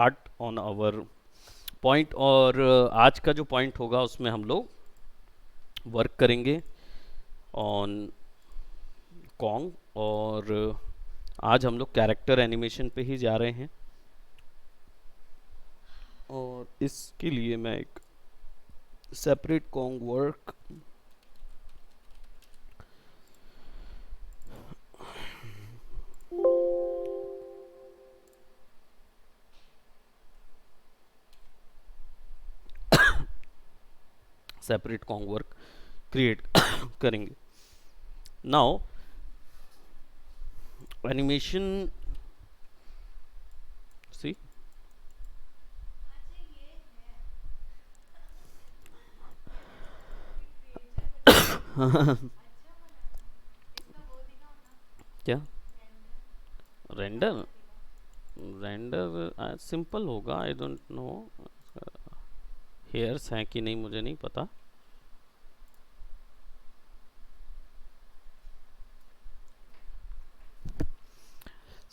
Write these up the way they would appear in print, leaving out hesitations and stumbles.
Start on our point. और आज का जो पॉइंट होगा उसमें हम लोग वर्क करेंगे ऑन कॉन्ग। और आज हम लोग कैरेक्टर एनिमेशन पे ही जा रहे हैं और इसके लिए मैं एक separate Kong work separate Kong work create करेंगे। नाउ एनिमेशन सी क्या रेंडर रेंडर सिंपल होगा। आई डोंट नो हेयर्स हैं कि नहीं मुझे नहीं पता।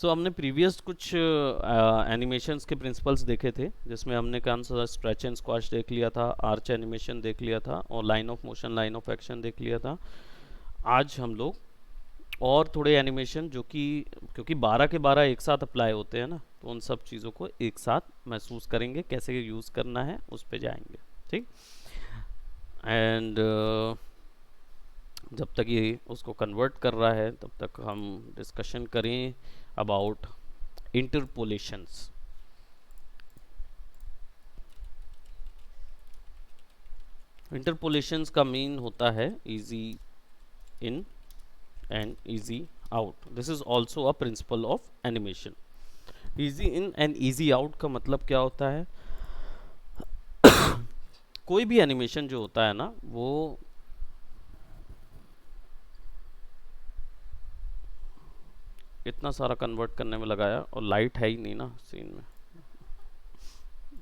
हमने प्रीवियस कुछ एनिमेशंस के प्रिंसिपल्स देखे थे, जिसमें हमने कौन सा स्ट्रेच एंड स्क्वाश देख लिया था, आर्च एनिमेशन देख लिया था और line of motion line of action देख लिया था। आज हम लोग और थोड़े एनिमेशन जो कि क्योंकि 12 के 12 एक साथ अप्लाई होते हैं ना, तो उन सब चीज़ों को एक साथ महसूस करेंगे, कैसे यूज़ करना है उस पे जाएंगे। ठीक। एंड जब तक ये उसको कन्वर्ट कर रहा है तब तक हम डिस्कशन करें अबाउट इंटरपोलेशंस। इंटरपोलेशंस का मीन होता है easy in and easy out. This is also a principle of animation. Easy in and easy out का मतलब क्या होता है? कोई भी एनिमेशन जो होता है ना, वो इतना सारा कन्वर्ट करने में लगाया और लाइट है ही नहीं ना सीन में,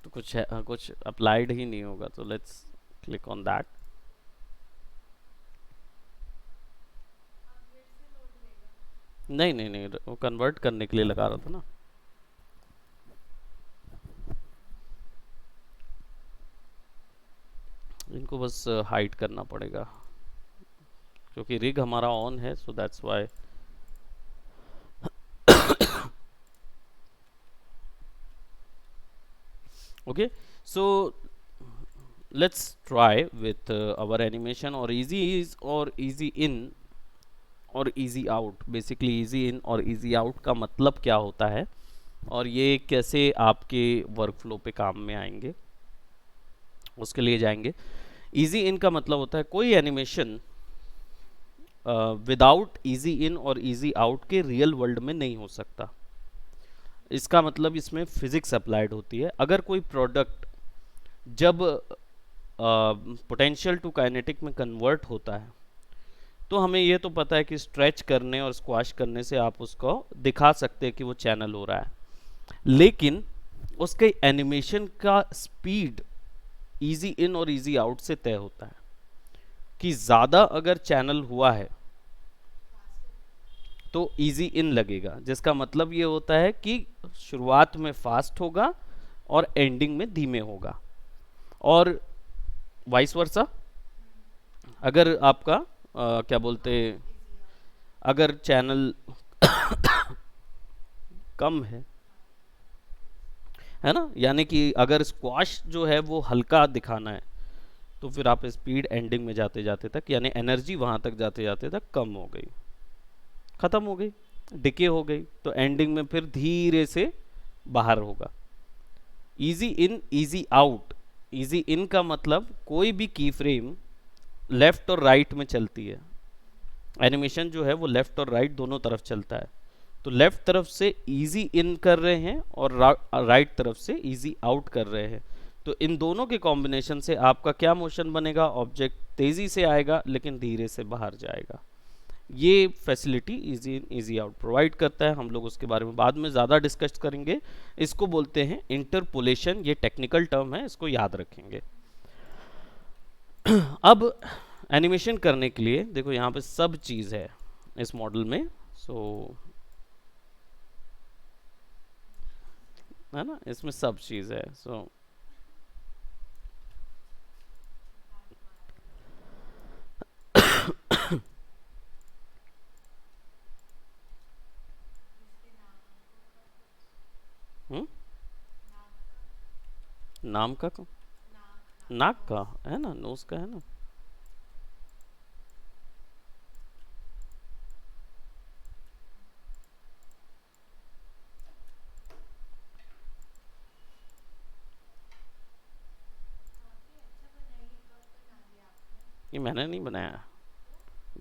तो कुछ है, कुछ अप्लाइड ही नहीं होगा। तो लेट्स क्लिक ऑन दैट। नहीं नहीं नहीं, वो कन्वर्ट करने के लिए लगा रहा था ना। इनको बस हाइड करना पड़ेगा क्योंकि रिग हमारा ऑन है, so that's why. Okay, so let's try with our animation। और easy is और easy in और easy out। basically easy in और easy out का मतलब क्या होता है और ये कैसे आपके वर्कफ्लो पे काम में आएंगे, उसके लिए जाएंगे। easy in का मतलब होता है कोई एनिमेशन विदाउट easy in और easy out के रियल वर्ल्ड में नहीं हो सकता। इसका मतलब इसमें फिजिक्स अप्लाइड होती है। अगर कोई प्रोडक्ट जब पोटेंशियल टू काइनेटिक में कन्वर्ट होता है, तो हमें ये तो पता है कि स्ट्रेच करने और स्क्वाश करने से आप उसको दिखा सकते हैं कि वो चैनल हो रहा है, लेकिन उसके एनिमेशन का स्पीड इजी इन और इजी आउट से तय होता है। कि ज़्यादा अगर चैनल हुआ है तो इजी इन लगेगा, जिसका मतलब ये होता है कि शुरुआत में फास्ट होगा और एंडिंग में धीमे होगा, और वाइस वर्सा। अगर आपका क्या बोलते, अगर चैनल कम है ना, यानी कि अगर स्क्वाश जो है वो हल्का दिखाना है, तो फिर आप स्पीड एंडिंग में जाते जाते तक, यानी एनर्जी वहां तक जाते जाते तक कम हो गई, खत्म हो गई, डिके हो गई, तो एंडिंग में फिर धीरे से बाहर होगा। Easy in easy out. Easy in का मतलब कोई भी की फ्रेम लेफ्ट और राइट में चलती है। एनिमेशन जो है वो लेफ्ट और राइट दोनों तरफ चलता है, तो लेफ्ट तरफ से इजी इन कर रहे हैं और राइट तरफ से इजी आउट कर रहे हैं, तो इन दोनों के कॉम्बिनेशन से आपका क्या मोशन बनेगा? ऑब्जेक्ट तेजी से आएगा लेकिन धीरे से बाहर जाएगा। ये facility easy in easy out provide करता है। हम लोग उसके बारे में बाद में ज़्यादा डिस्कस करेंगे। इसको बोलते हैं इंटरपोलेशन। ये टेक्निकल टर्म है, इसको याद रखेंगे। अब एनिमेशन करने के लिए देखो यहाँ पे सब चीज़ है इस मॉडल में। सो है ना, इसमें सब चीज़ है। सो हम्म, नाम का नाक का है ना, नोज का है ना। ये मैंने नहीं बनाया,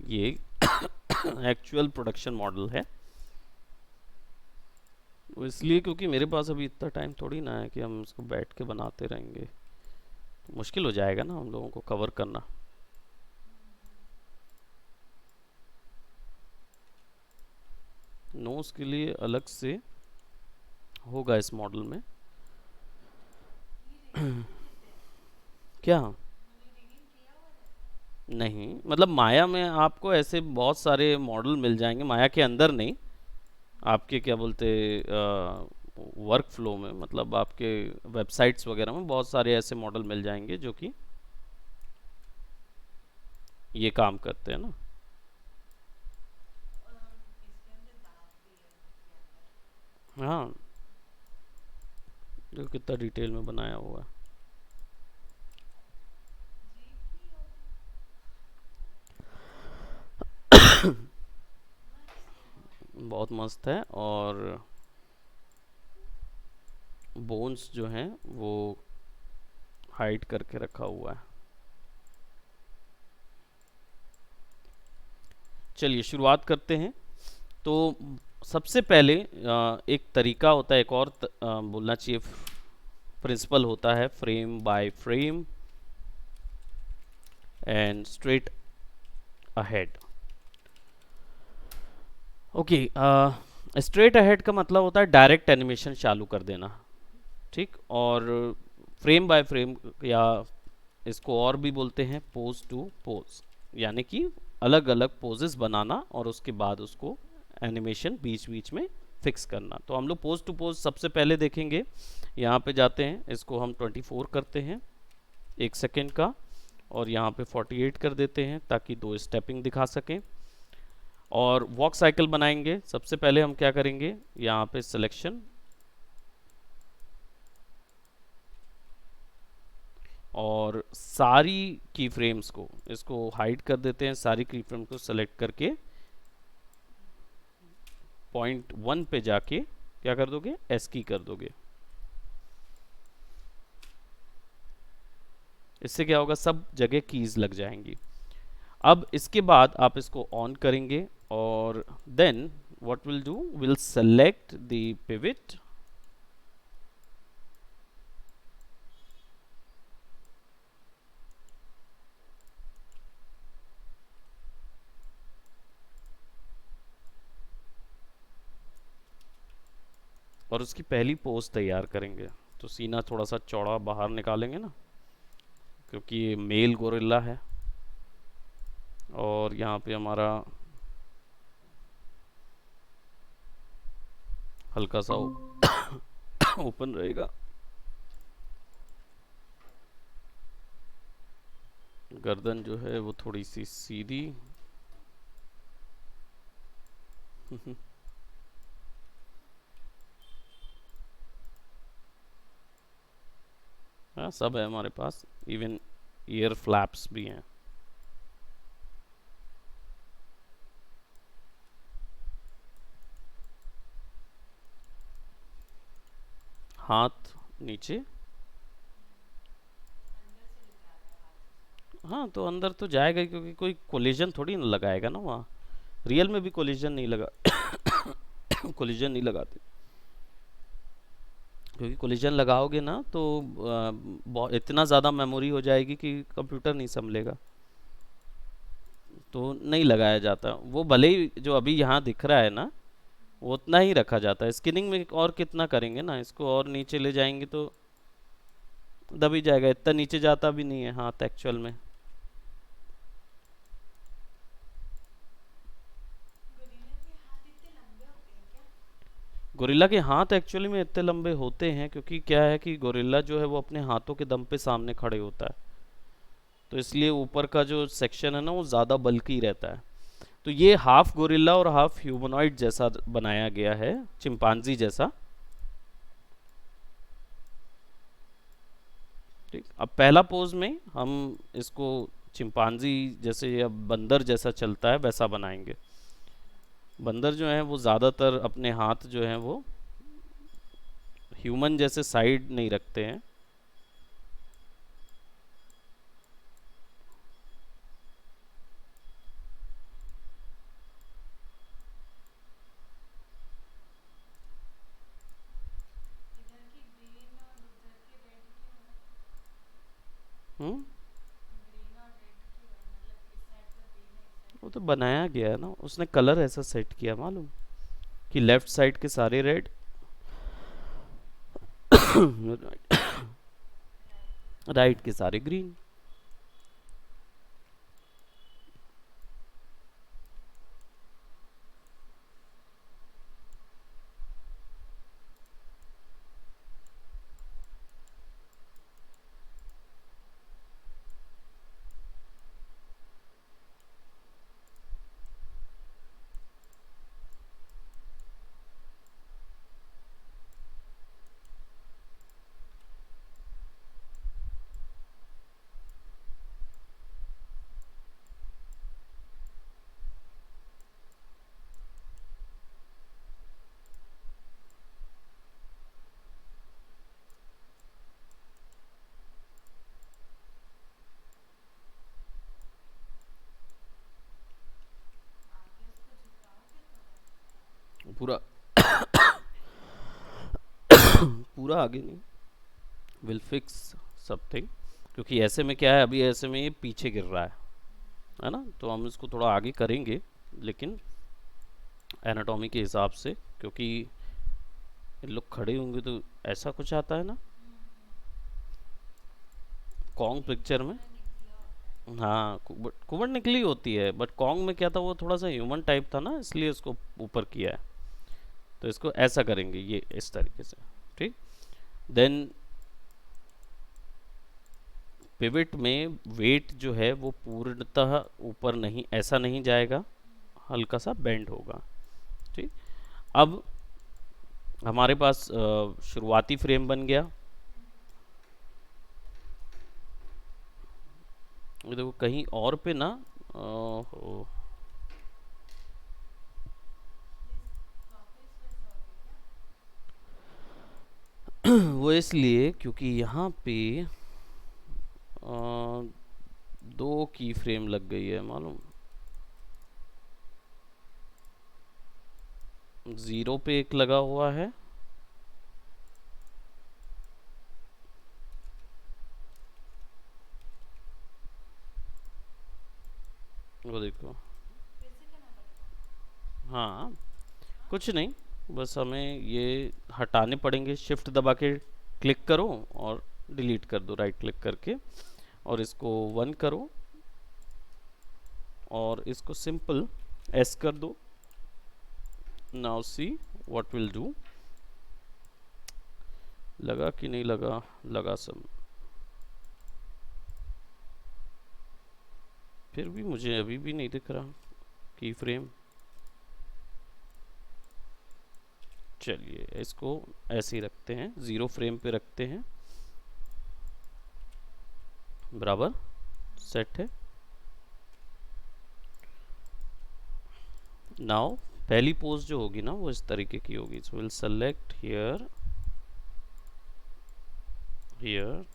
ये एक्चुअल प्रोडक्शन मॉडल है। वो इसलिए क्योंकि मेरे पास अभी इतना टाइम थोड़ी ना है कि हम इसको बैठ के बनाते रहेंगे, मुश्किल हो जाएगा ना हम लोगों को कवर करना। नोज के लिए अलग से होगा इस मॉडल में। क्या? नहीं, मतलब माया में आपको ऐसे बहुत सारे मॉडल मिल जाएंगे, माया के अंदर नहीं, आपके क्या बोलते वर्क फ्लो में, मतलब आपके वेबसाइट्स वगैरह में बहुत सारे ऐसे मॉडल मिल जाएंगे जो कि ये काम करते हैं ना। हाँ, देखो कितना डिटेल में बनाया हुआ है। बहुत मस्त है, और बोन्स जो हैं वो हाइड करके रखा हुआ है। चलिए शुरुआत करते हैं। तो सबसे पहले एक तरीका होता है, एक और बोलना चाहिए, प्रिंसिपल होता है frame by frame and straight ahead. Okay, straight ahead का मतलब होता है डायरेक्ट एनिमेशन चालू कर देना, ठीक। और फ्रेम बाय फ्रेम, या इसको और भी बोलते हैं पोज टू पोज, यानी कि अलग अलग पोजेस बनाना और उसके बाद उसको एनिमेशन बीच बीच में फिक्स करना। तो हम लोग पोज टू पोज सबसे पहले देखेंगे। यहाँ पे जाते हैं, इसको हम 24 करते हैं 1 सेकेंड का, और यहाँ पे 48 कर देते हैं ताकि दो स्टेपिंग दिखा सकें। और वॉक साइकिल बनाएंगे। सबसे पहले हम क्या करेंगे, यहाँ पे सिलेक्शन, और सारी की फ्रेम्स को इसको हाइड कर देते हैं, सारी की फ्रेम को सेलेक्ट करके .1 पे जाके क्या कर दोगे, एस की कर दोगे। इससे क्या होगा, सब जगह कीज लग जाएंगी। अब इसके बाद आप इसको ऑन करेंगे, और then what will do, will select the pivot, और उसकी पहली पोज तैयार करेंगे। तो सीना थोड़ा सा चौड़ा बाहर निकालेंगे ना, क्योंकि ये मेल गोरिल्ला है, और यहाँ पे हमारा हल्का सा ओपन रहेगा। गर्दन जो है वो थोड़ी सी सीधी। हाँ, सब है हमारे पास, इवन ईयर फ्लैप्स भी हैं। हाथ नीचे। हाँ, तो अंदर तो जाएगा ही, क्योंकि कोई कोलिजन थोड़ी ना लगाएगा ना वहाँ। रियल में भी कोलिजन नहीं लगा कोलिजन नहीं लगाते, क्योंकि कोलिजन लगाओगे ना तो इतना ज़्यादा मेमोरी हो जाएगी कि कंप्यूटर नहीं संभलेगा। तो नहीं लगाया जाता वो, भले ही जो अभी यहाँ दिख रहा है ना वो उतना ही रखा जाता है। स्किनिंग में और कितना करेंगे ना, इसको और नीचे ले जाएंगे तो दब ही जाएगा, इतना नीचे जाता भी नहीं है हाथ एक्चुअल में। गोरिल्ला के हाथ एक्चुअली में इतने लंबे होते हैं क्योंकि क्या है कि गोरिल्ला जो है वो अपने हाथों के दम पे सामने खड़े होता है, तो इसलिए ऊपर का जो सेक्शन है ना वो ज़्यादा बल्कि रहता है। तो ये हाफ गोरिल्ला और हाफ ह्यूमनॉइड जैसा बनाया गया है, चिंपांजी जैसा। ठीक, अब पहला पोज में हम इसको चिंपांजी जैसे या बंदर जैसा चलता है वैसा बनाएंगे। बंदर जो है वो ज़्यादातर अपने हाथ जो है वो ह्यूमन जैसे साइड नहीं रखते हैं। हम्म, वो तो बनाया गया है ना, उसने कलर ऐसा सेट किया मालूम, कि लेफ्ट साइड के सारे रेड, राइट के सारे ग्रीन। पूरा पूरा आगे नहीं, विल फिक्स समथिंग, क्योंकि ऐसे में क्या है, अभी ऐसे में ये पीछे गिर रहा है ना, तो हम इसको थोड़ा आगे करेंगे, लेकिन एनाटॉमी के हिसाब से, क्योंकि ये लोग खड़े होंगे तो ऐसा कुछ आता है ना कॉन्ग पिक्चर में। हाँ, कुबड़ निकली होती है, बट कॉन्ग में क्या था, वो थोड़ा सा ह्यूमन टाइप था ना, इसलिए उसको ऊपर किया है। तो इसको ऐसा करेंगे, ये इस तरीके से। ठीक, देन पिवट में वेट जो है वो पूर्णतः ऊपर नहीं, ऐसा नहीं जाएगा, हल्का सा बेंड होगा। ठीक, अब हमारे पास शुरुआती फ्रेम बन गया। ये देखो कहीं और पे ना वो इसलिए क्योंकि यहाँ पे दो की फ्रेम लग गई है मालूम, ज़ीरो पे एक लगा हुआ है, वो देखो। हाँ, कुछ नहीं, बस हमें ये हटाने पड़ेंगे, शिफ्ट दबा के क्लिक करो और डिलीट कर दो राइट क्लिक करके, और इसको 1 करो और इसको सिंपल एस कर दो। Now see what will do, लगा कि नहीं लगा, लगा सब, फिर भी मुझे अभी भी नहीं दिख रहा की फ्रेम। चलिए इसको ऐसे ही रखते हैं, ज़ीरो फ्रेम पे रखते हैं, बराबर सेट है। नाउ पहली पोज जो होगी ना वो इस तरीके की होगी, so will select here, here,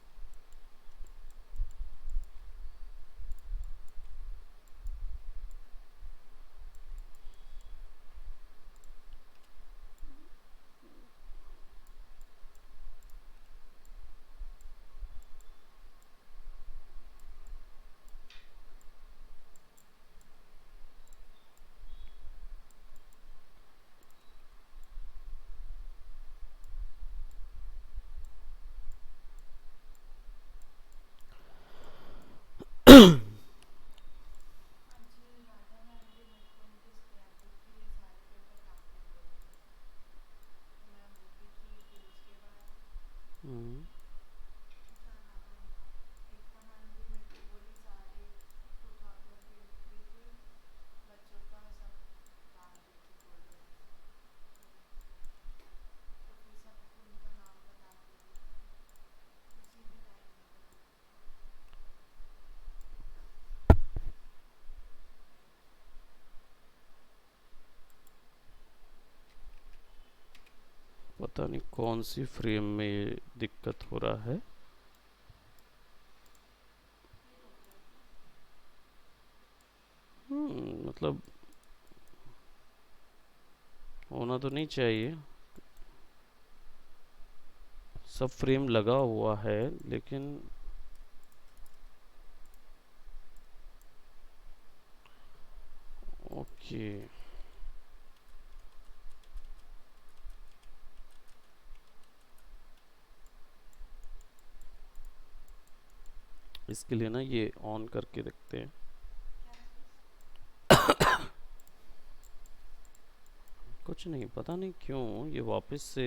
पता नहीं कौन सी फ्रेम में ये दिक्कत हो रहा है। मतलब होना तो नहीं चाहिए, सब फ्रेम लगा हुआ है लेकिन ओके। इसके लिए ना ये ऑन करके देखते हैं। कुछ नहीं, पता नहीं क्यों ये वापस से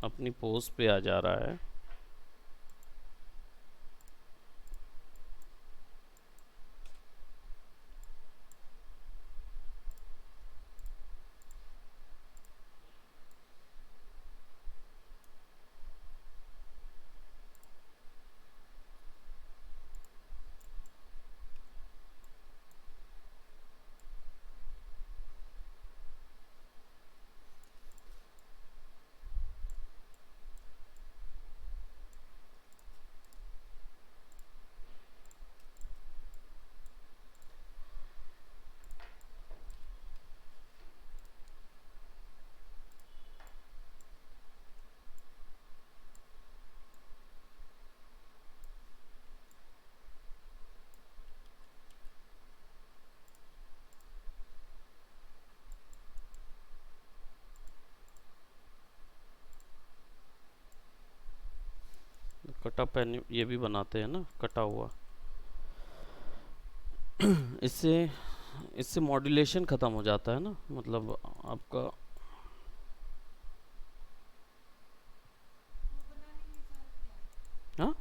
अपनी पोज पे आ जा रहा है। कटा पेन ये भी बनाते हैं ना, कटा हुआ। इससे इससे मॉड्यूलेशन ख़त्म हो जाता है ना, मतलब आपका। हाँ,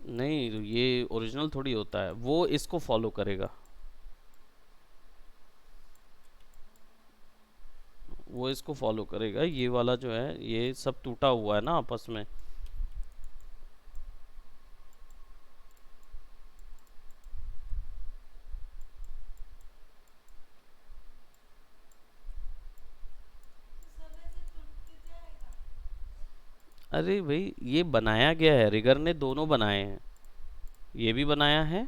नहीं ये ओरिजिनल थोड़ी होता है, वो इसको फॉलो करेगा, वो इसको फॉलो करेगा। ये वाला जो है ये सब टूटा हुआ है ना आपस में। अरे भाई ये बनाया गया है, रिगर ने दोनों बनाए हैं, ये भी बनाया है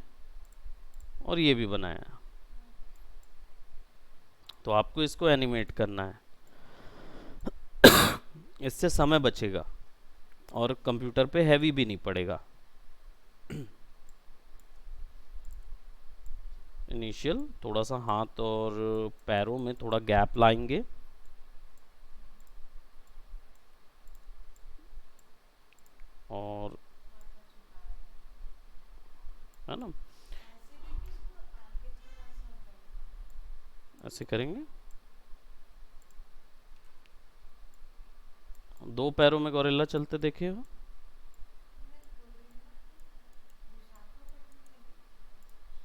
और ये भी बनाया है। तो आपको इसको एनिमेट करना है, इससे समय बचेगा और कंप्यूटर पे हैवी भी नहीं पड़ेगा। इनिशियल थोड़ा सा हाथ और पैरों में थोड़ा गैप लाएंगे, और है ना, ऐसे करेंगे। दो पैरों में गोरिल्ला चलते देखे हो?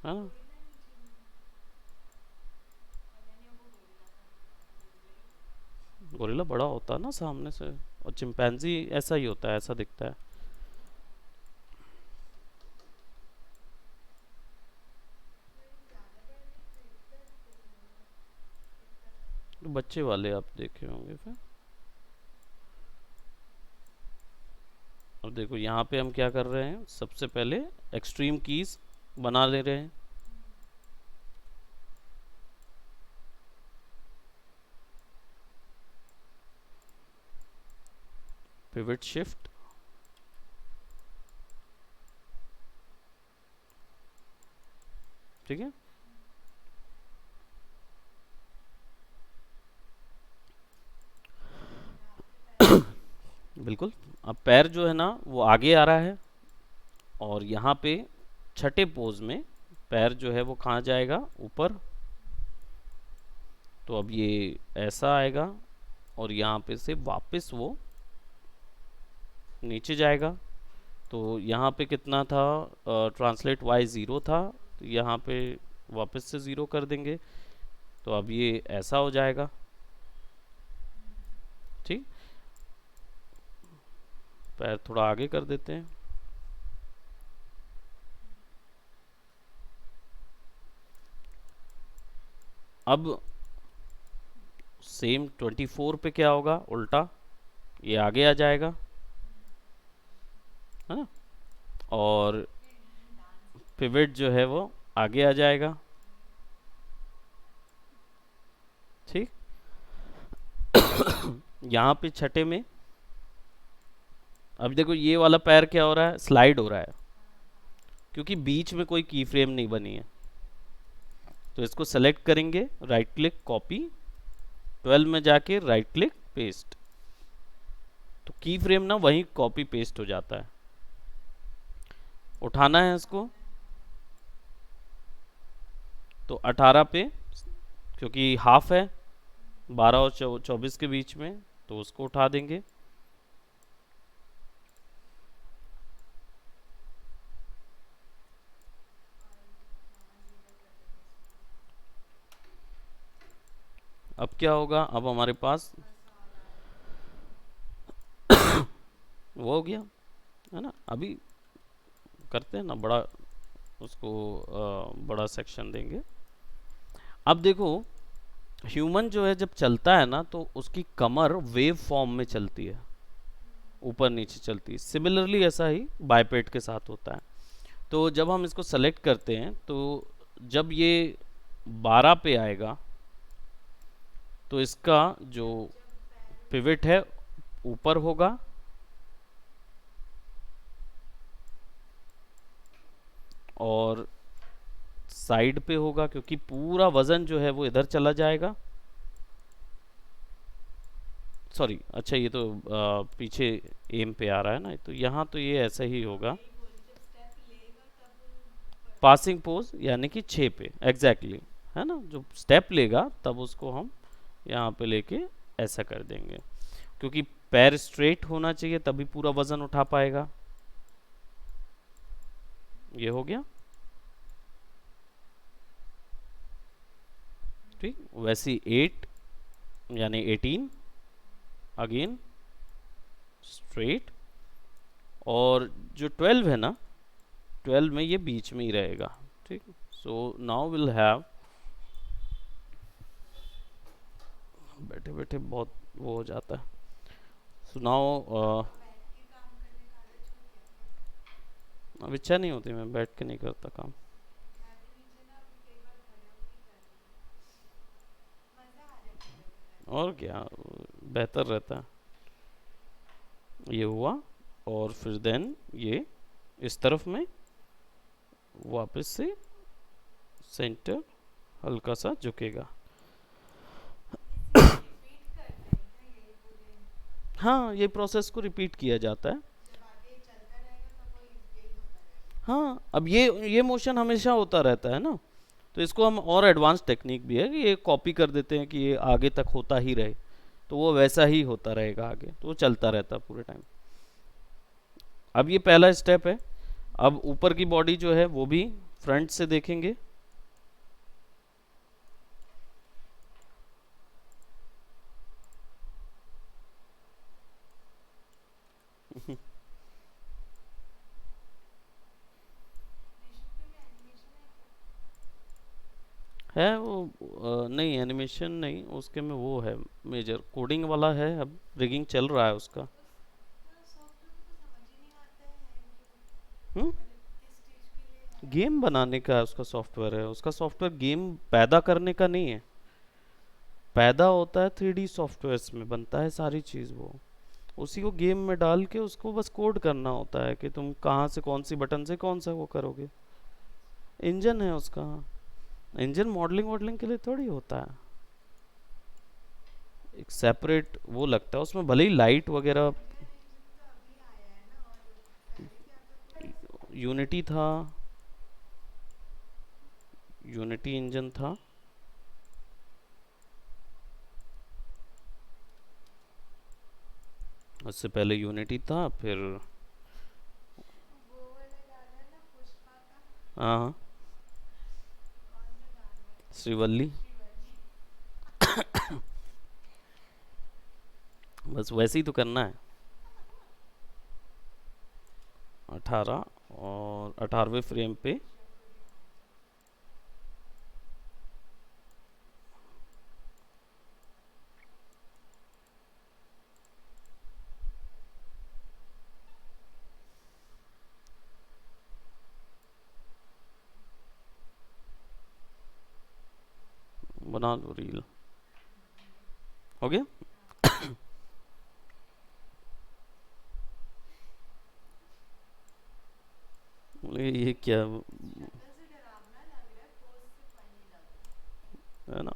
है ना, गोरिल्ला बड़ा होता है ना सामने से, और चिंपैंजी ऐसा ही होता है, ऐसा दिखता है। तो बच्चे वाले आप देखे होंगे फिर। अब देखो यहाँ पे हम क्या कर रहे हैं, सबसे पहले एक्सट्रीम कीज बना ले रहे हैं। पिवट शिफ्ट, ठीक है। बिल्कुल। अब पैर जो है ना वो आगे आ रहा है, और यहाँ पे छठे पोज में पैर जो है वो कहाँ जाएगा, ऊपर। तो अब ये ऐसा आएगा, और यहाँ पे से वापस वो नीचे जाएगा। तो यहाँ पे कितना था, ट्रांसलेट वाई ज़ीरो था, तो यहाँ पे वापस से ज़ीरो कर देंगे, तो अब ये ऐसा हो जाएगा। ठीक, पैर थोड़ा आगे कर देते हैं। अब सेम 24 पे क्या होगा, उल्टा ये आगे आ जाएगा, है ना, और पिवट जो है वो आगे आ जाएगा। ठीक, यहाँ पे छठे में अभी देखो ये वाला पैर क्या हो रहा है, स्लाइड हो रहा है, क्योंकि बीच में कोई की फ्रेम नहीं बनी है। तो इसको सेलेक्ट करेंगे, राइट क्लिक कॉपी, 12 में जाके राइट क्लिक पेस्ट, तो की फ्रेम ना वहीं कॉपी पेस्ट हो जाता है। उठाना है इसको, तो 18 पे, क्योंकि हाफ है 12 और 24 के बीच में, तो उसको उठा देंगे। अब क्या होगा, अब हमारे पास वो हो गया, है ना। अभी करते हैं ना बड़ा, उसको बड़ा सेक्शन देंगे। अब देखो ह्यूमन जो है जब चलता है ना, तो उसकी कमर वेव फॉर्म में चलती है, ऊपर नीचे चलती है। सिमिलरली ऐसा ही बाइपेट के साथ होता है। तो जब हम इसको सेलेक्ट करते हैं, तो जब ये 12 पे आएगा, तो इसका जो पिवट है ऊपर होगा, और साइड पे होगा, क्योंकि पूरा वजन जो है वो इधर चला जाएगा। सॉरी, अच्छा ये तो पीछे एम पे आ रहा है ना, तो यहाँ तो ये ऐसा ही होगा, पासिंग पोज यानी कि 6 पे एग्जैक्टली, है ना। जो स्टेप लेगा तब उसको हम यहाँ पे लेके ऐसा कर देंगे, क्योंकि पैर स्ट्रेट होना चाहिए तभी पूरा वजन उठा पाएगा। ये हो गया। ठीक, वैसे 8 यानी 18 अगेन स्ट्रेट, और जो 12 है ना, 12 में ये बीच में ही रहेगा। ठीक, सो नाउ विल हैव, बैठे बैठे बहुत वो हो जाता है। सो नाउ अब इच्छा नहीं होती, मैं बैठ के नहीं करता काम। और क्या, बेहतर रहता है। ये हुआ, और फिर देन ये इस तरफ में वापस से सेंटर हल्का सा झुकेगा। हाँ, ये प्रोसेस को रिपीट किया जाता है। हाँ, अब ये मोशन हमेशा होता रहता है ना, तो इसको हम और एडवांस टेक्निक भी है कि ये कॉपी कर देते हैं कि ये आगे तक होता ही रहे, तो वो वैसा ही होता रहेगा आगे, तो वो चलता रहता है पूरे टाइम। अब ये पहला स्टेप है। अब ऊपर की बॉडी जो है वो भी फ्रंट से देखेंगे। है वो नहीं, एनिमेशन नहीं, उसके में वो है मेजर कोडिंग वाला है, अब रिगिंग चल रहा है उसका। हम्म, गेम बनाने का उसका सॉफ्टवेयर है, उसका सॉफ्टवेयर गेम पैदा करने का नहीं है। पैदा होता है 3D सॉफ्टवेयर्स में, बनता है सारी चीज़, वो उसी को गेम में डाल के उसको बस कोड करना होता है कि तुम कहाँ से कौन सी बटन से कौन सा वो करोगे। इंजन है उसका, इंजन मॉडलिंग वॉडलिंग के लिए थोड़ी होता है, एक सेपरेट वो लगता है उसमें, भले ही लाइट वगैरह। यूनिटी था, यूनिटी इंजन था, उससे पहले यूनिटी था, फिर हाँ हाँ, श्रीवल्ली, बस वैसे ही तो करना है। 18 और 18वें फ्रेम पे बना दो रील। हो गया। ये क्या है ना,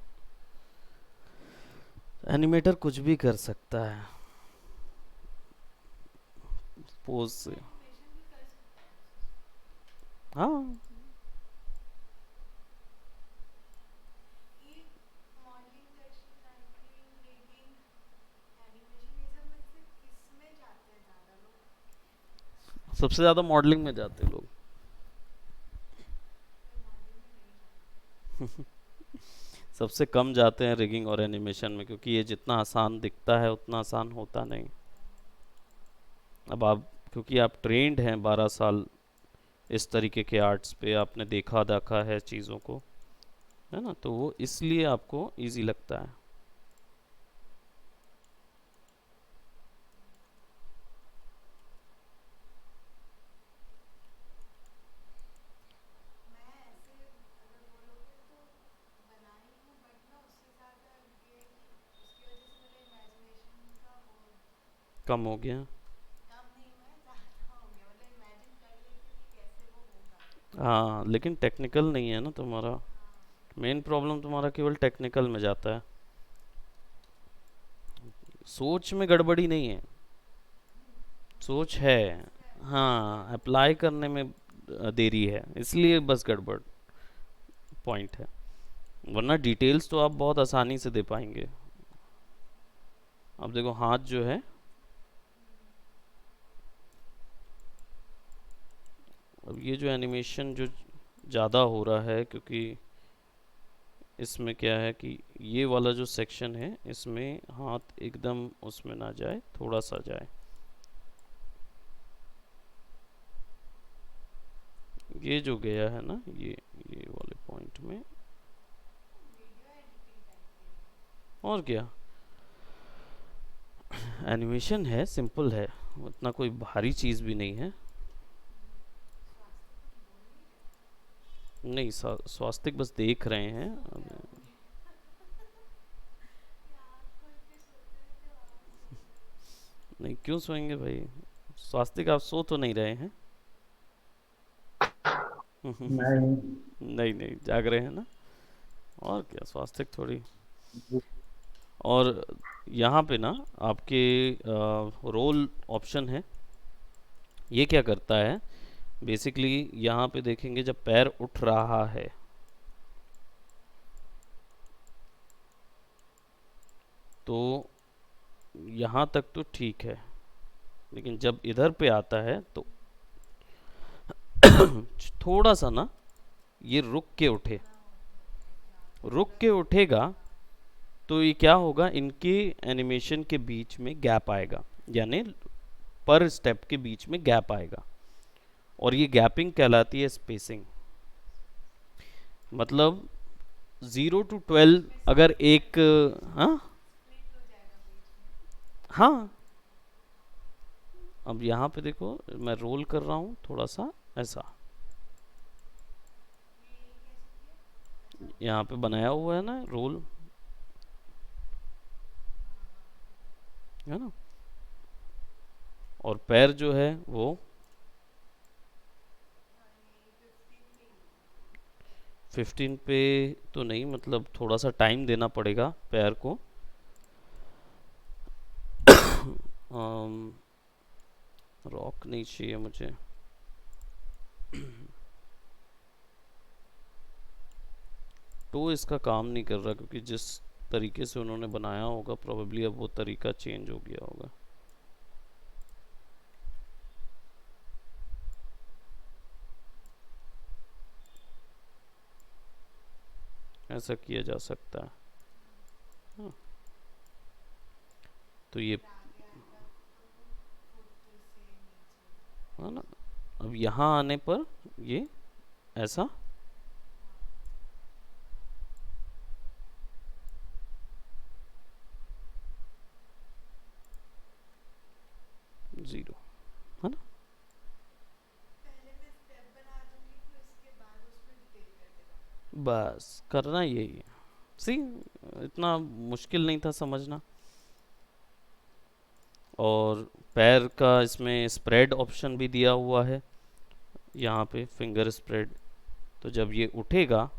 एनिमेटर कुछ भी कर सकता है पोज से। हाँ, सबसे ज्यादा मॉडलिंग में जाते हैं लोग। सबसे कम जाते हैं रिगिंग और एनिमेशन में, क्योंकि ये जितना आसान दिखता है उतना आसान होता नहीं। अब आप, क्योंकि आप ट्रेंड हैं 12 साल इस तरीके के आर्ट्स पे, आपने देखा देखा है चीज़ों को, है ना, तो वो इसलिए आपको इजी लगता है। कम हो गया। हाँ, लेकिन टेक्निकल नहीं है ना तुम्हारा। मेन प्रॉब्लम तुम्हारा केवल टेक्निकल में जाता है, सोच में गड़बड़ी नहीं है। सोच है, हाँ, अप्लाई करने में देरी है, इसलिए बस गड़बड़ पॉइंट है। वरना डिटेल्स तो आप बहुत आसानी से दे पाएंगे। अब देखो हाथ जो है, अब ये जो एनिमेशन जो ज़्यादा हो रहा है, क्योंकि इसमें क्या है कि ये वाला जो सेक्शन है इसमें हाथ एकदम उसमें ना जाए, थोड़ा सा जाए। ये जो गया है ना, ये वाले पॉइंट में। और क्या, एनिमेशन है, सिंपल है, उतना कोई भारी चीज़ भी नहीं है। नहीं, स्वास्तिक बस देख रहे हैं अब। नहीं, क्यों सोएंगे भाई, स्वास्तिक आप सो तो नहीं रहे हैं? नहीं। नहीं नहीं, जाग रहे हैं ना। और क्या, स्वास्तिक थोड़ी। और यहाँ पे ना आपके रोल ऑप्शन है, ये क्या करता है बेसिकली, यहाँ पे देखेंगे जब पैर उठ रहा है तो यहाँ तक तो ठीक है, लेकिन जब इधर पे आता है तो थोड़ा सा ना ये रुक के उठे, रुक के उठेगा तो ये क्या होगा, इनके एनिमेशन के बीच में गैप आएगा, यानी पर स्टेप के बीच में गैप आएगा, और ये गैपिंग कहलाती है स्पेसिंग। मतलब 0 to 12 अगर एक, हाँ, हाँ, अब यहाँ पे देखो मैं रोल कर रहा हूँ थोड़ा सा ऐसा, यहाँ पे बनाया हुआ है ना रोल, है ना, और पैर जो है वो 15 पे तो नहीं, मतलब थोड़ा सा टाइम देना पड़ेगा पैर को। रॉक नहीं चाहिए मुझे। तो इसका काम नहीं कर रहा, क्योंकि जिस तरीके से उन्होंने बनाया होगा प्रोबेबली अब वो तरीका चेंज हो गया होगा। ऐसा किया जा सकता है। हाँ, तो ये, है ना, अब यहाँ आने पर ये ऐसा, 0, है ना। बस करना यही है। सी, इतना मुश्किल नहीं था समझना। और पैर का इसमें स्प्रेड ऑप्शन भी दिया हुआ है, यहाँ पे फिंगर स्प्रेड। तो जब ये उठेगा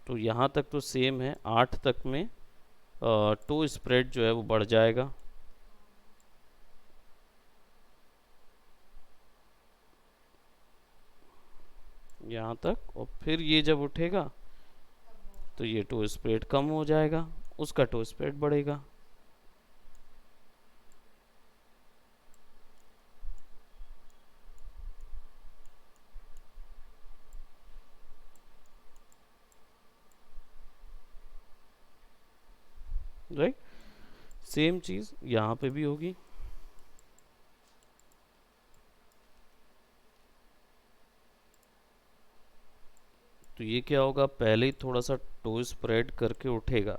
तो यहाँ तक तो सेम है, 8 तक में टो स्प्रेड जो है वो बढ़ जाएगा। यहाँ तक, और फिर ये जब उठेगा तो ये टो स्प्रेड कम हो जाएगा, उसका टो स्प्रेड बढ़ेगा। राइट, सेम चीज़ यहाँ पे भी होगी। तो ये क्या होगा, पहले ही थोड़ा सा टो स्प्रेड करके उठेगा।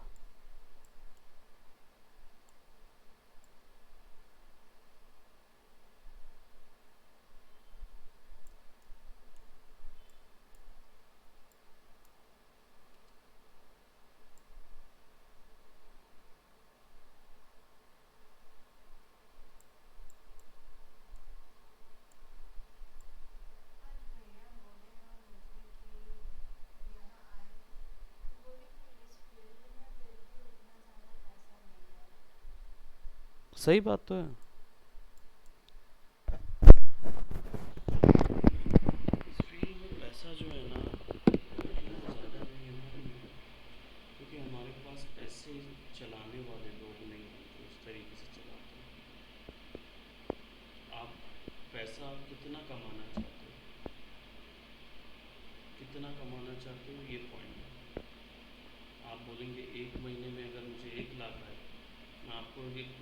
सही बात तो है। इस फील्ड में पैसा जो है ना, इतना ज़्यादा नहीं है मालूम है? क्योंकि हमारे पास पैसे चलाने वाले लोग नहीं हैं जो इस तरीके से चलाते हैं। आप पैसा कितना कमाना चाहते हो, कितना कमाना चाहते हो, ये पॉइंट है। आप बोलेंगे एक महीने में अगर मुझे 1 लाख आए, मैं आपको एक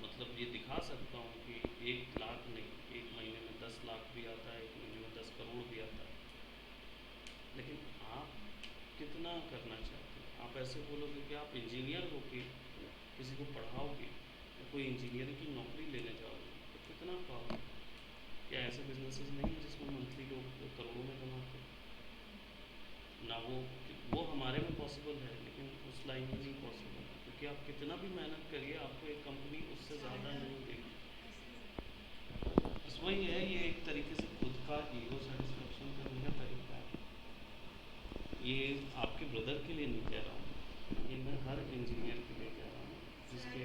मतलब ये दिखा सकता हूँ कि 1 लाख नहीं, एक महीने में 10 लाख भी आता है, एक महीने में 10 करोड़ भी आता है। लेकिन आप कितना करना चाहते हैं? आप ऐसे बोलोगे कि आप इंजीनियर हो के किसी को पढ़ाओगे या कोई इंजीनियरिंग की नौकरी लेने जाओगे, तो कितना पाओगे? क्या ऐसे बिजनेसेस नहीं है जिसमें मंथली लोग करोड़ों में कमाते हैं? ना वो हमारे में पॉसिबल है, लेकिन उस लाइन में नहीं पॉसिबल है, क्योंकि आप कितना भी मेहनत करिए आपको एक कंपनी उससे ज़्यादा नहीं देगी। बस वही है, ये एक तरीके से खुद का ईगो सेटिस्फेक्शन करने का तरीका है। ये आपके ब्रदर के लिए नहीं कह रहा हूँ, ये मैं हर इंजीनियर के लिए कह रहा हूँ जिसके। मुझे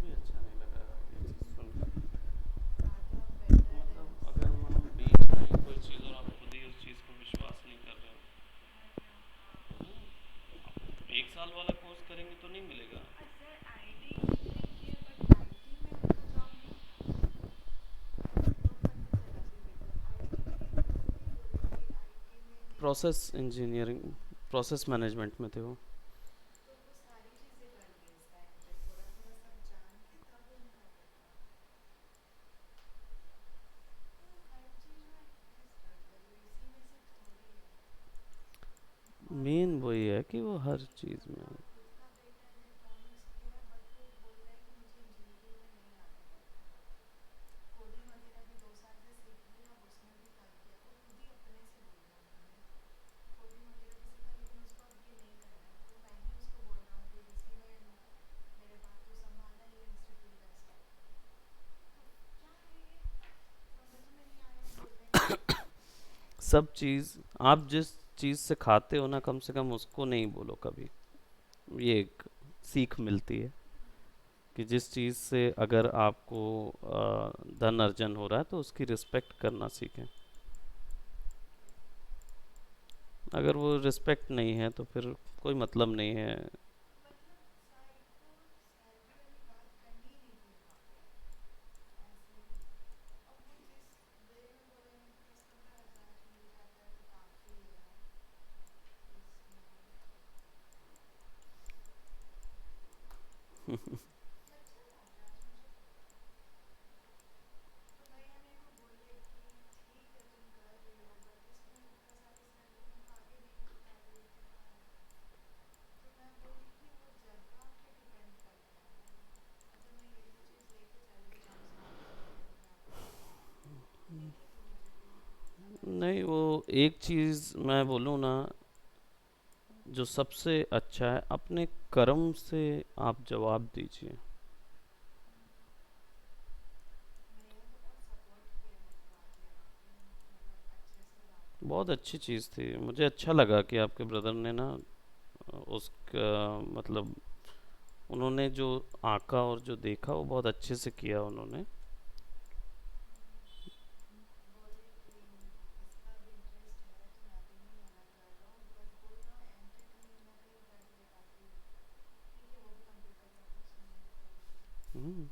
भी अच्छा नहीं लगा ये चीज़ सुनकर। मतलब अगर हम बेच रहे हैं कोई चीज़ और आप खुद ही उस चीज़ को विश्वास नहीं कर रहे हो, 1 साल वाला कोर्स करेंगे तो नहीं मिलेगा। प्रोसेस इंजीनियरिंग, प्रोसेस मैनेजमेंट में थे वो। मेन वही है कि वो हर चीज़ में। सब चीज़, आप जिस चीज़ से खाते हो ना, कम से कम उसको नहीं बोलो कभी। ये एक सीख मिलती है कि जिस चीज़ से अगर आपको धन अर्जन हो रहा है तो उसकी रिस्पेक्ट करना सीखें। अगर वो रिस्पेक्ट नहीं है तो फिर कोई मतलब नहीं है। नहीं, वो एक चीज़ मैं बोलूँ ना, जो सबसे अच्छा है, अपने कर्म से आप जवाब दीजिए। बहुत अच्छी चीज़ थी, मुझे अच्छा लगा कि आपके ब्रदर ने ना उसका मतलब उन्होंने जो आंका और जो देखा वो बहुत अच्छे से किया उन्होंने। हम्म,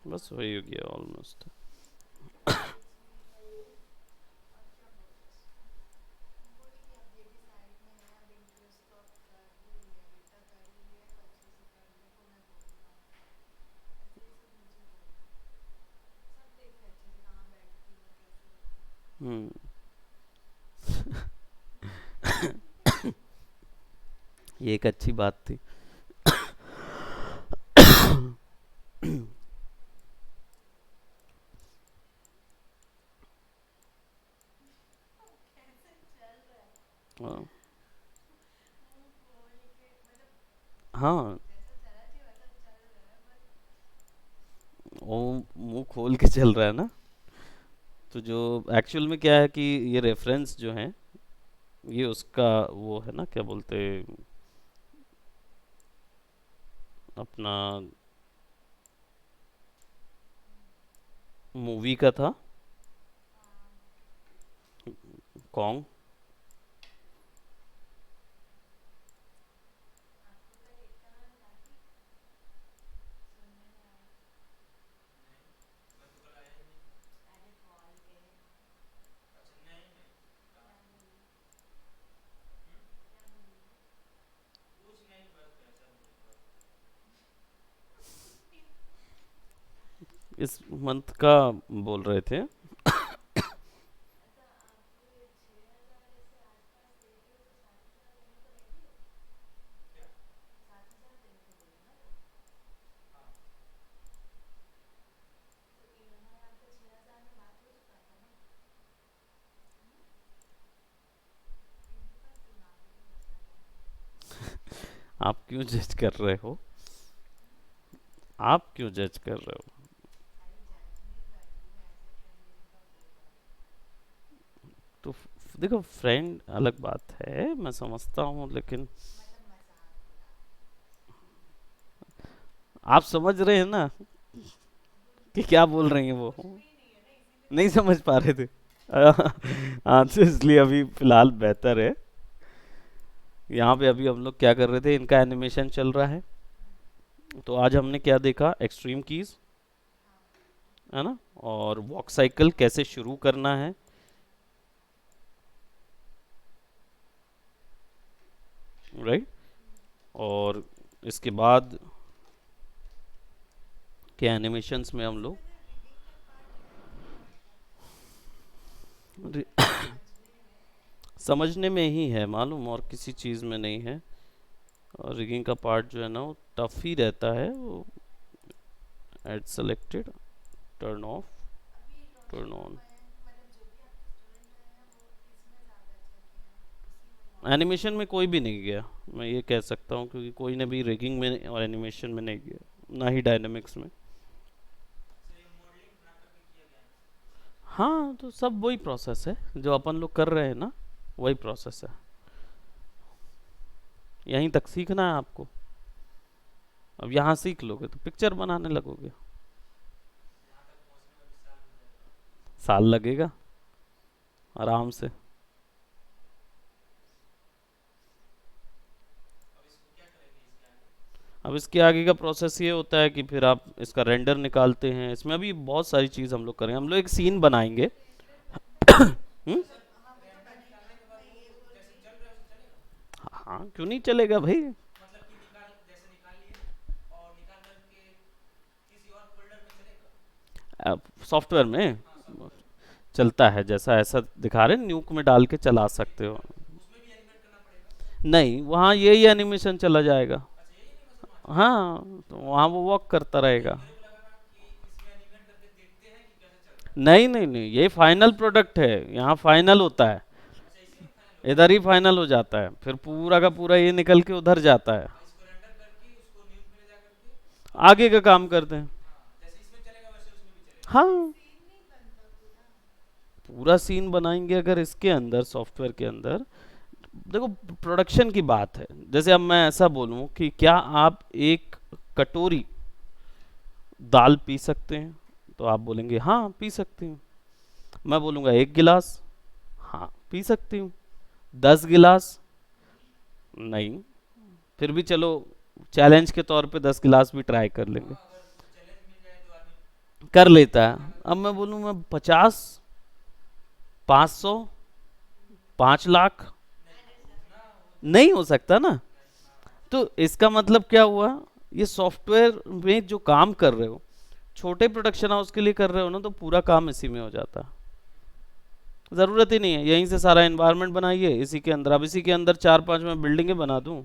बस वही हो गया ऑलमोस्ट। हम्म, ये एक अच्छी बात थी। हाँ, हाँ, वो मुंह खोल के चल रहा है ना। तो जो एक्चुअल में क्या है कि ये रेफरेंस जो है, ये उसका वो है ना, क्या बोलते, अपना मूवी का था, कॉन्ग। इस मंथ का बोल रहे थे। आप क्यों जज कर रहे हो? आप क्यों जज कर रहे हो? तो देखो, फ्रेंड अलग बात है, मैं समझता हूँ, लेकिन आप समझ रहे हैं ना कि क्या बोल रही हैं वो? नहीं समझ पा रहे थे। हाँ, तो इसलिए अभी फिलहाल बेहतर है। यहाँ पे अभी हम लोग क्या कर रहे थे, इनका एनिमेशन चल रहा है। तो आज हमने क्या देखा, एक्सट्रीम कीज, है ना, और वॉक साइकिल कैसे शुरू करना है, राइट। और इसके बाद के एनिमेशंस में हम लोग समझने में ही है मालूम, और किसी चीज़ में नहीं है। और रिगिंग का पार्ट जो है ना वो टफ ही रहता है वो। Add selected, turn off, turn on. Animation में कोई भी नहीं गया, मैं ये कह सकता हूँ, क्योंकि कोई ने भी रिगिंग में और एनिमेशन में नहीं गया, ना ही डायनामिक्स में। हाँ, तो सब वही प्रोसेस है जो अपन लोग कर रहे हैं ना, वही प्रोसेस है। यहीं तक सीखना है आपको। अब यहाँ सीख लोगे तो पिक्चर बनाने लगोगे। साल लगेगा, आराम से। अब इसके आगे का प्रोसेस ये होता है कि फिर आप इसका रेंडर निकालते हैं। इसमें अभी बहुत सारी चीज़ हम लोग करेंगे। हम लोग एक सीन बनाएंगे। हम्म? हाँ, क्यों नहीं चलेगा भाई। सॉफ्टवेयर में चलता है, जैसा ऐसा दिखा रहे हैं, न्यूक में डाल के चला सकते हो। नहीं, वहाँ यही एनिमेशन चला जाएगा। हाँ, तो वहाँ वो वॉक करता रहेगा। नहीं नहीं नहीं, ये फाइनल प्रोडक्ट है, यहाँ फाइनल होता है। इधर ही फाइनल हो जाता है, फिर पूरा का पूरा ये निकल के उधर जाता है। आगे का काम करते हैं। हाँ, पूरा सीन बनाएंगे अगर इसके अंदर, सॉफ्टवेयर के अंदर। देखो, प्रोडक्शन की बात है। जैसे अब मैं ऐसा बोलूं कि क्या आप एक कटोरी दाल पी सकते हैं, तो आप बोलेंगे हाँ पी सकती हूँ। मैं बोलूँगा 1 गिलास, हाँ पी सकती हूँ। 10 गिलास, नहीं। फिर भी चलो, चैलेंज के तौर पे 10 गिलास भी ट्राई कर लेंगे। कर लेता है। अब मैं बोलूँ मैं 50, 500, 5 लाख, नहीं हो सकता ना। तो इसका मतलब क्या हुआ, ये सॉफ्टवेयर में जो काम कर रहे हो, छोटे प्रोडक्शन हाउस के लिए कर रहे हो ना, तो पूरा काम इसी में हो जाता है। ज़रूरत ही नहीं है, यहीं से सारा एनवायरनमेंट बनाइए इसी के अंदर। अब इसी के अंदर 4-5 मैं बिल्डिंगें बना दूं।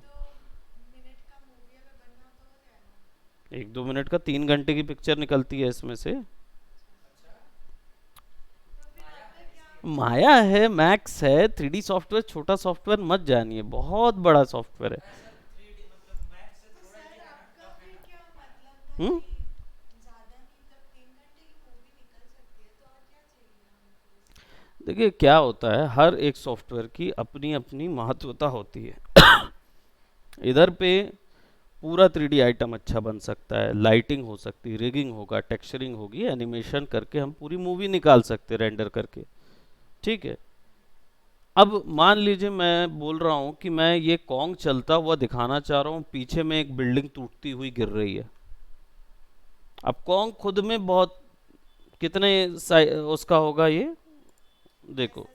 1-2 मिनट का 3 घंटे की पिक्चर निकलती है इसमें से। माया है, मैक्स है, 3D सॉफ्टवेयर छोटा सॉफ्टवेयर मत जानिए, बहुत बड़ा सॉफ्टवेयर है। हम्म। देखिए क्या होता है, हर एक सॉफ्टवेयर की अपनी अपनी महत्वता होती है। इधर पे पूरा 3D आइटम अच्छा बन सकता है, लाइटिंग हो सकती है, रिगिंग होगा, टेक्सचरिंग होगी, एनिमेशन करके हम पूरी मूवी निकाल सकते हैं रेंडर करके। ठीक है। अब मान लीजिए मैं बोल रहा हूँ कि मैं ये कॉन्ग चलता हुआ दिखाना चाह रहा हूँ, पीछे में एक बिल्डिंग टूटती हुई गिर रही है। अब कॉन्ग खुद में बहुत, कितने उसका होगा ये, देखो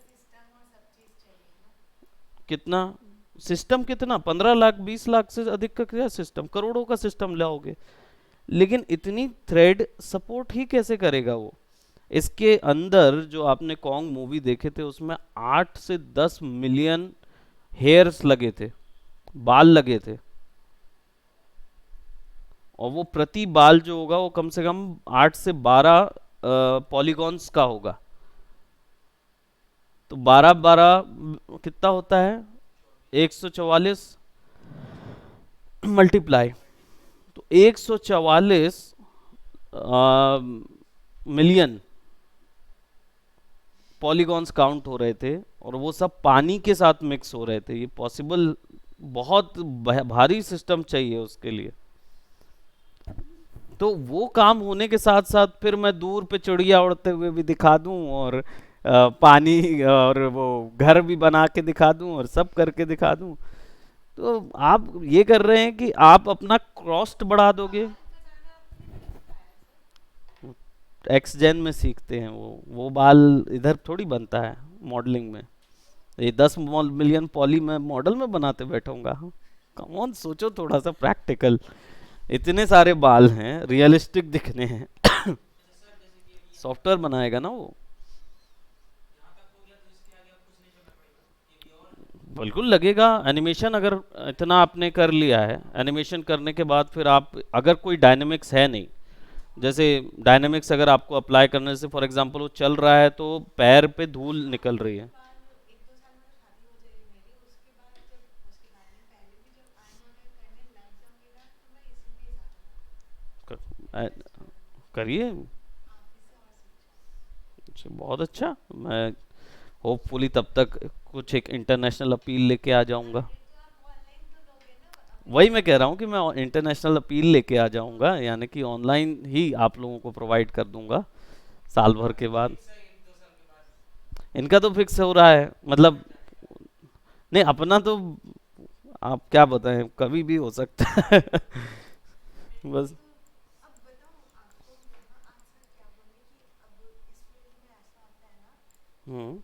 कितना सिस्टम, कितना 15 लाख 20 लाख से अधिक का क्या सिस्टम, करोड़ों का सिस्टम लाओगे। लेकिन इतनी थ्रेड सपोर्ट ही कैसे करेगा वो। इसके अंदर जो आपने कॉन्ग मूवी देखे थे, उसमें 8 से 10 मिलियन हेयर्स लगे थे, बाल लगे थे। और वो प्रति बाल जो होगा वो कम से कम 8 से 12 पॉलीगॉन्स का होगा। तो 12 12 कितना होता है, 144 मल्टीप्लाई। तो 144 मिलियन पॉलीगॉन्स काउंट हो रहे थे, और वो सब पानी के साथ मिक्स हो रहे थे। ये पॉसिबल, बहुत भारी सिस्टम चाहिए उसके लिए। तो वो काम होने के साथ साथ फिर मैं दूर पे चिड़िया उड़ते हुए भी दिखा दूं, और पानी और वो घर भी बना के दिखा दूं, और सब करके दिखा दूं। तो आप ये कर रहे हैं कि आप अपना कॉस्ट बढ़ा दोगे। एक्स जेन में सीखते हैं वो बाल इधर थोड़ी बनता है मॉडलिंग में। ये 10 मिलियन पॉली में मॉडल में बनाते बैठूंगा। कम ऑन, सोचो थोड़ा सा प्रैक्टिकल। इतने सारे बाल हैं, रियलिस्टिक दिखने हैं। सॉफ्टवेयर बनाएगा ना वो। बिल्कुल लगेगा। एनिमेशन अगर इतना आपने कर लिया है, एनिमेशन करने के बाद फिर आप, अगर कोई डायनेमिक्स है नहीं, जैसे डायनेमिक्स अगर आपको अप्लाई करने से, फॉर एग्जांपल वो चल रहा है तो पैर पे धूल निकल रही है। करिए। अच्छा, बहुत अच्छा। मैं होपफुली तब तक कुछ एक इंटरनेशनल अपील लेके आ जाऊंगा। वही मैं कह रहा हूँ कि मैं इंटरनेशनल अपील लेके आ जाऊंगा, यानी कि ऑनलाइन ही आप लोगों को प्रोवाइड कर दूंगा साल भर के बाद। इनका तो फिक्स हो रहा है, मतलब नहीं, अपना तो आप क्या बताएं, कभी भी हो सकता है। बस। हम्म।